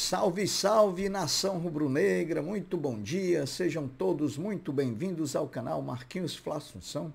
Salve, salve, nação rubro-negra, muito bom dia, sejam todos muito bem-vindos ao canal Marquinhos Fla Assunção.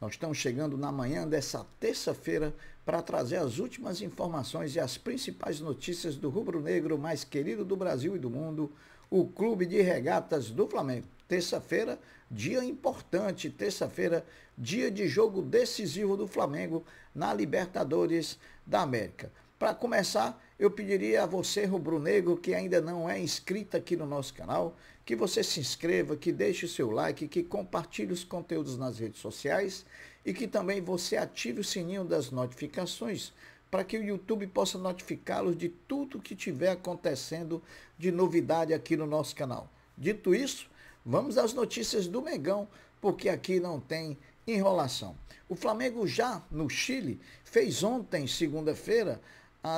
Nós estamos chegando na manhã dessa terça-feira para trazer as últimas informações e as principais notícias do rubro-negro mais querido do Brasil e do mundo, o Clube de Regatas do Flamengo. Terça-feira, dia importante, terça-feira, dia de jogo decisivo do Flamengo na Libertadores da América. Para começar, eu pediria a você, rubro-negro, que ainda não é inscrito aqui no nosso canal, que você se inscreva, que deixe o seu like, que compartilhe os conteúdos nas redes sociais e que também você ative o sininho das notificações para que o YouTube possa notificá-los de tudo que estiver acontecendo de novidade aqui no nosso canal. Dito isso, vamos às notícias do Mengão, porque aqui não tem enrolação. O Flamengo já no Chile fez ontem, segunda-feira,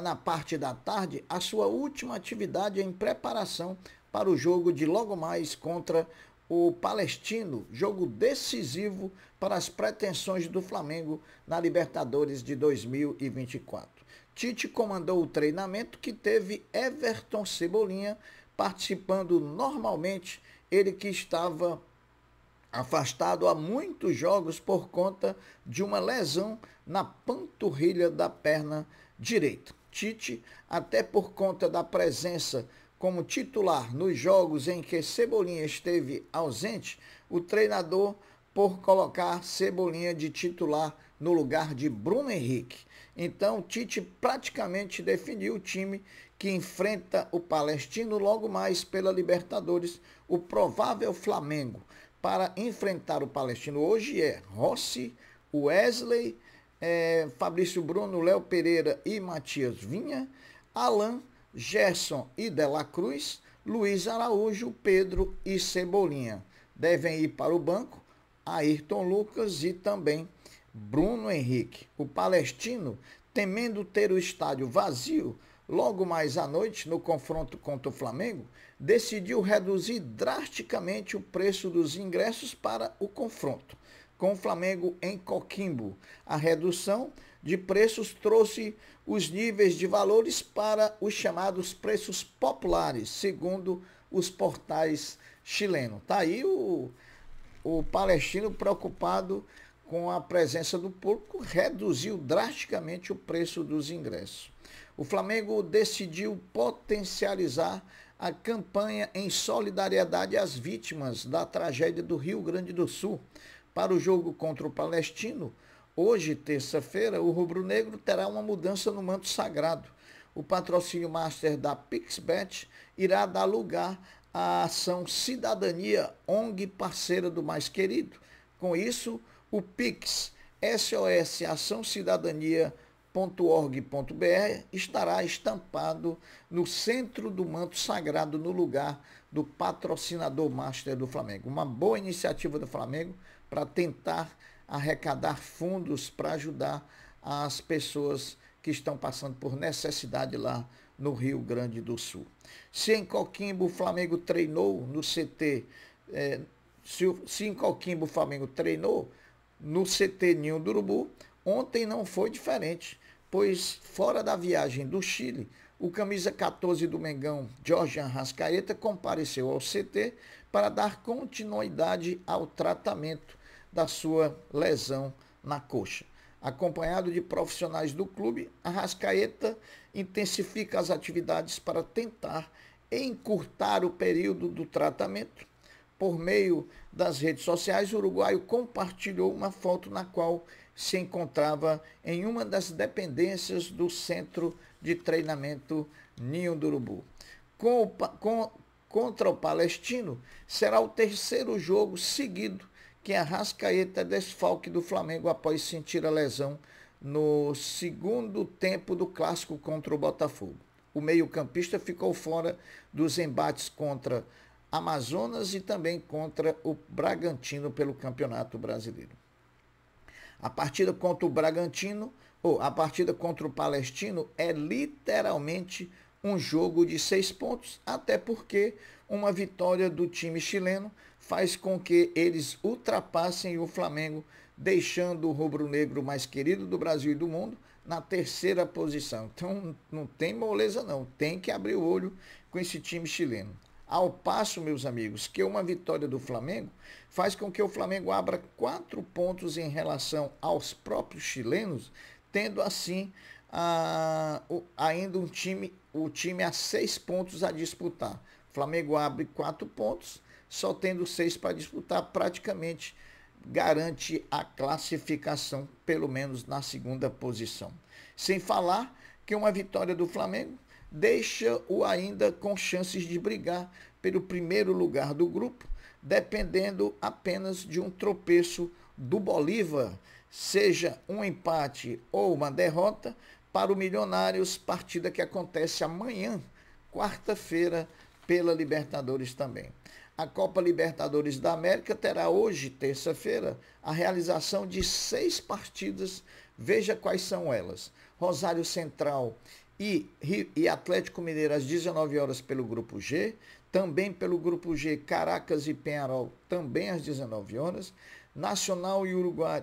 na parte da tarde, a sua última atividade em preparação para o jogo de logo mais contra o Palestino, jogo decisivo para as pretensões do Flamengo na Libertadores de 2024. Tite comandou o treinamento que teve Everton Cebolinha participando normalmente, ele que estava afastado há muitos jogos por conta de uma lesão na panturrilha da perna direita. Tite, até por conta da presença como titular nos jogos em que Cebolinha esteve ausente, o treinador por colocar Cebolinha de titular no lugar de Bruno Henrique. Então, Tite praticamente definiu o time que enfrenta o Palestino logo mais pela Libertadores, o provável Flamengo. Para enfrentar o Palestino hoje é Rossi, Wesley, Fabrício Bruno, Léo Pereira e Matias Vinha, Alan, Gerson e De La Cruz, Luiz Araújo, Pedro e Cebolinha. Devem ir para o banco Ayrton Lucas e também Bruno Henrique. O Palestino, temendo ter o estádio vazio, logo mais à noite, no confronto contra o Flamengo, decidiu reduzir drasticamente o preço dos ingressos para o confronto com o Flamengo em Coquimbo. A redução de preços trouxe os níveis de valores para os chamados preços populares, segundo os portais chilenos. Está aí o Palestino preocupado com a presença do público, reduziu drasticamente o preço dos ingressos. O Flamengo decidiu potencializar a campanha em solidariedade às vítimas da tragédia do Rio Grande do Sul. Para o jogo contra o Palestino, hoje, terça-feira, o rubro-negro terá uma mudança no manto sagrado. O patrocínio master da PixBet irá dar lugar à ação Cidadania, ONG parceira do Mais Querido. Com isso, o Pix SOS Ação Cidadania.org.br estará estampado no centro do manto sagrado, no lugar do patrocinador master do Flamengo. Uma boa iniciativa do Flamengo para tentar arrecadar fundos para ajudar as pessoas que estão passando por necessidade lá no Rio Grande do Sul. Se em Coquimbo o Flamengo treinou no CT, se em Coquimbo o Flamengo treinou no CT Ninho do Urubu, ontem não foi diferente, pois fora da viagem do Chile, o camisa 14 do Mengão, Jorge Arrascaeta, compareceu ao CT para dar continuidade ao tratamento da sua lesão na coxa. Acompanhado de profissionais do clube, Arrascaeta intensifica as atividades para tentar encurtar o período do tratamento. Por meio das redes sociais, o uruguaio compartilhou uma foto na qual se encontrava em uma das dependências do centro de treinamento Ninho do Urubu. Contra o Palestino, será o terceiro jogo seguido que Arrascaeta é desfalque do Flamengo após sentir a lesão no segundo tempo do clássico contra o Botafogo. O meio-campista ficou fora dos embates contra Amazonas e também contra o Bragantino pelo Campeonato Brasileiro. A partida contra o Palestino é literalmente um jogo de 6 pontos, até porque uma vitória do time chileno faz com que eles ultrapassem o Flamengo, deixando o rubro-negro mais querido do Brasil e do mundo na terceira posição. Então não tem moleza não, tem que abrir o olho com esse time chileno. Ao passo, meus amigos, que uma vitória do Flamengo faz com que o Flamengo abra 4 pontos em relação aos próprios chilenos, tendo assim ainda o time a 6 pontos a disputar. O Flamengo abre 4 pontos, só tendo 6 para disputar, praticamente garante a classificação, pelo menos na segunda posição. Sem falar que uma vitória do Flamengo deixa-o ainda com chances de brigar pelo primeiro lugar do grupo, dependendo apenas de um tropeço do Bolívar, seja um empate ou uma derrota, para o Milionários, partida que acontece amanhã, quarta-feira, pela Libertadores também. A Copa Libertadores da América terá hoje, terça-feira, a realização de 6 partidas. Veja quais são elas. Rosário Central e Atlético Mineiro às 19 horas pelo Grupo G. Também pelo Grupo G, Caracas e Peñarol, também às 19 horas. Nacional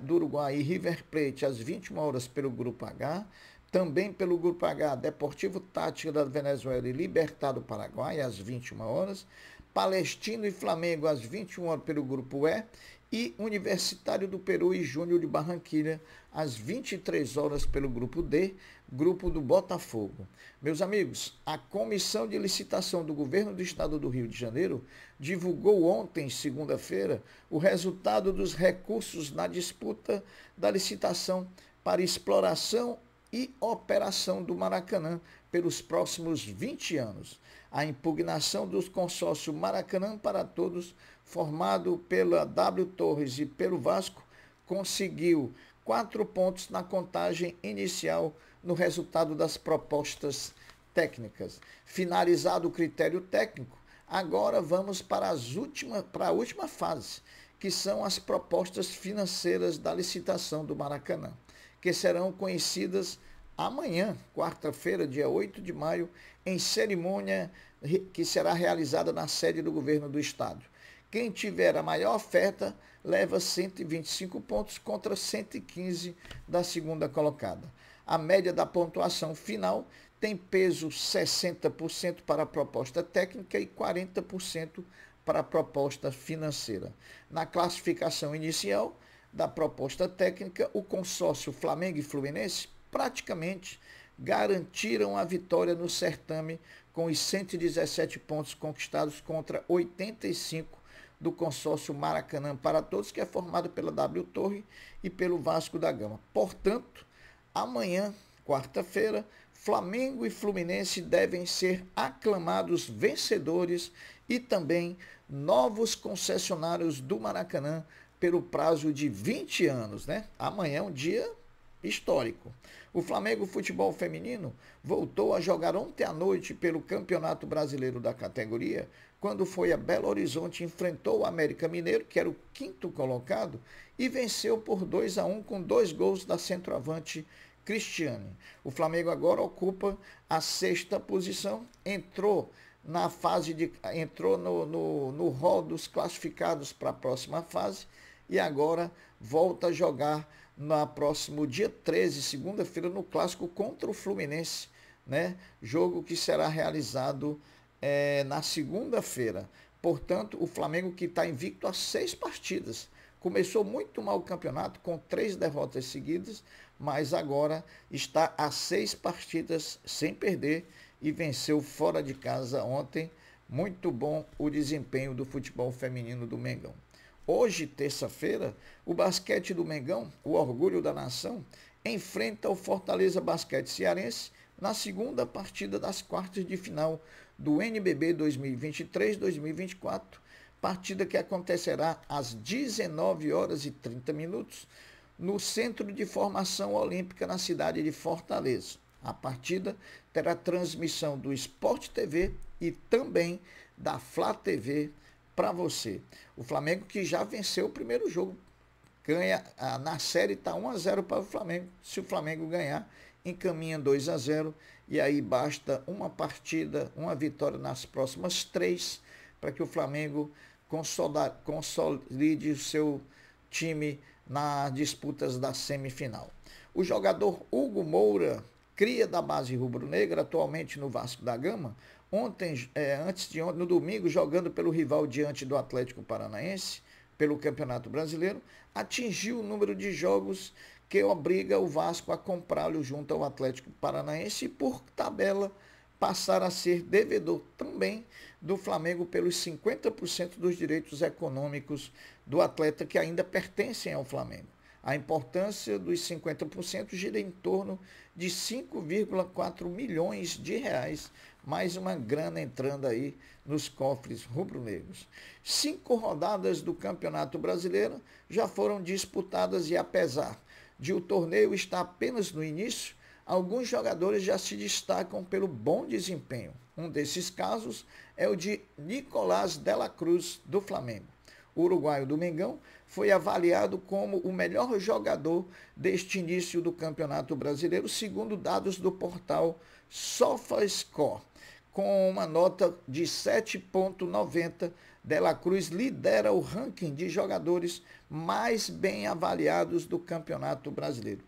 do Uruguai e River Plate às 21 horas pelo Grupo H. Também pelo Grupo H, Deportivo Táchira da Venezuela e Libertad do Paraguai às 21 horas. Palestino e Flamengo às 21 horas pelo Grupo E e Universitário do Peru e Júnior de Barranquilha às 23 horas pelo Grupo D, Grupo do Botafogo. Meus amigos, a Comissão de Licitação do Governo do Estado do Rio de Janeiro divulgou ontem, segunda-feira, o resultado dos recursos na disputa da licitação para exploração e operação do Maracanã pelos próximos 20 anos. A impugnação do consórcio Maracanã para Todos, formado pela W Torres e pelo Vasco, conseguiu 4 pontos na contagem inicial no resultado das propostas técnicas. Finalizado o critério técnico, agora vamos para a última fase, que são as propostas financeiras da licitação do Maracanã, que serão conhecidas amanhã, quarta-feira, dia 8 de maio, em cerimônia que será realizada na sede do governo do estado. Quem tiver a maior oferta leva 125 pontos contra 115 da segunda colocada. A média da pontuação final tem peso 60% para a proposta técnica e 40% para a proposta financeira. Na classificação inicial da proposta técnica, o consórcio Flamengo e Fluminense praticamente garantiram a vitória no certame com os 117 pontos conquistados contra 85 do consórcio Maracanã para Todos, que é formado pela W Torre e pelo Vasco da Gama. Portanto, amanhã, quarta-feira, Flamengo e Fluminense devem ser aclamados vencedores e também novos concessionários do Maracanã pelo prazo de 20 anos, né? Amanhã é um dia histórico. O Flamengo Futebol Feminino voltou a jogar ontem à noite pelo Campeonato Brasileiro da categoria, quando foi a Belo Horizonte, enfrentou o América Mineiro, que era o 5º colocado, e venceu por 2-1 com 2 gols da centroavante Cristiane. O Flamengo agora ocupa a 6ª posição, entrou no rol dos classificados para a próxima fase e agora volta a jogar no próximo dia 13, segunda-feira, no clássico contra o Fluminense, né? Jogo que será realizado na segunda-feira. Portanto, o Flamengo, que está invicto a 6 partidas, começou muito mal o campeonato com 3 derrotas seguidas, mas agora está a 6 partidas sem perder e venceu fora de casa ontem. Muito bom o desempenho do futebol feminino do Mengão. Hoje, terça-feira, o basquete do Mengão, o orgulho da nação, enfrenta o Fortaleza Basquete Cearense na segunda partida das quartas de final do NBB 2023-2024, partida que acontecerá às 19h30 no Centro de Formação Olímpica na cidade de Fortaleza. A partida terá transmissão do Sport TV e também da Flá TV para você. O Flamengo, que já venceu o primeiro jogo, ganha na série, está 1-0 para o Flamengo. Se o Flamengo ganhar, encaminha 2-0 e aí basta uma partida, uma vitória nas próximas 3 para que o Flamengo consolide o seu time nas disputas da semifinal. O jogador Hugo Moura, cria da base rubro-negra, atualmente no Vasco da Gama, antes de ontem, no domingo, jogando pelo rival diante do Atlético Paranaense, pelo Campeonato Brasileiro, atingiu o número de jogos que obriga o Vasco a comprá-lo junto ao Atlético Paranaense e, por tabela, passar a ser devedor também do Flamengo pelos 50% dos direitos econômicos do atleta que ainda pertencem ao Flamengo. A importância dos 50% gira em torno de 5,4 milhões de reais, mais uma grana entrando aí nos cofres rubro-negros. 5 rodadas do Campeonato Brasileiro já foram disputadas e, apesar de o torneio estar apenas no início, alguns jogadores já se destacam pelo bom desempenho. Um desses casos é o de Nicolás de la Cruz, do Flamengo. O uruguaio do Mengão foi avaliado como o melhor jogador deste início do Campeonato Brasileiro, segundo dados do portal SofaScore. Com uma nota de 7,90, de la Cruz lidera o ranking de jogadores mais bem avaliados do Campeonato Brasileiro.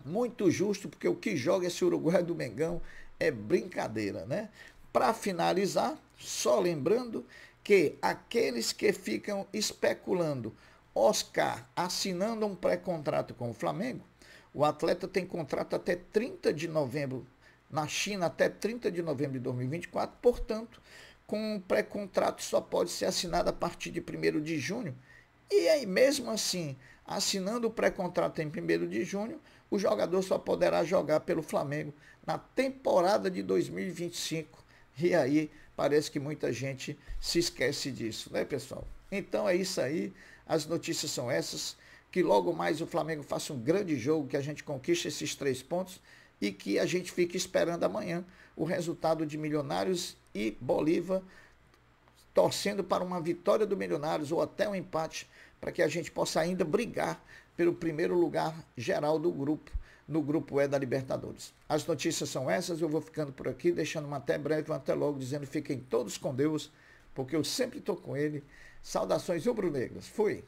Muito justo, porque o que joga esse uruguaio do Mengão é brincadeira, né? Para finalizar, só lembrando que aqueles que ficam especulando Oscar assinando um pré-contrato com o Flamengo, o atleta tem contrato até 30 de novembro, na China até 30 de novembro de 2024, portanto, com um pré-contrato só pode ser assinado a partir de 1º de junho, e aí mesmo assim, assinando o pré-contrato em 1º de junho, o jogador só poderá jogar pelo Flamengo na temporada de 2025. E aí parece que muita gente se esquece disso, né, pessoal? Então é isso aí, as notícias são essas, que logo mais o Flamengo faça um grande jogo, que a gente conquiste esses 3 pontos e que a gente fique esperando amanhã o resultado de Milionários e Bolívar, torcendo para uma vitória do Milionários ou até um empate, para que a gente possa ainda brigar pelo primeiro lugar geral do grupo, no grupo E da Libertadores. As notícias são essas, eu vou ficando por aqui, deixando uma até breve, um até logo, dizendo fiquem todos com Deus, porque eu sempre estou com Ele. Saudações rubro-negras. Fui!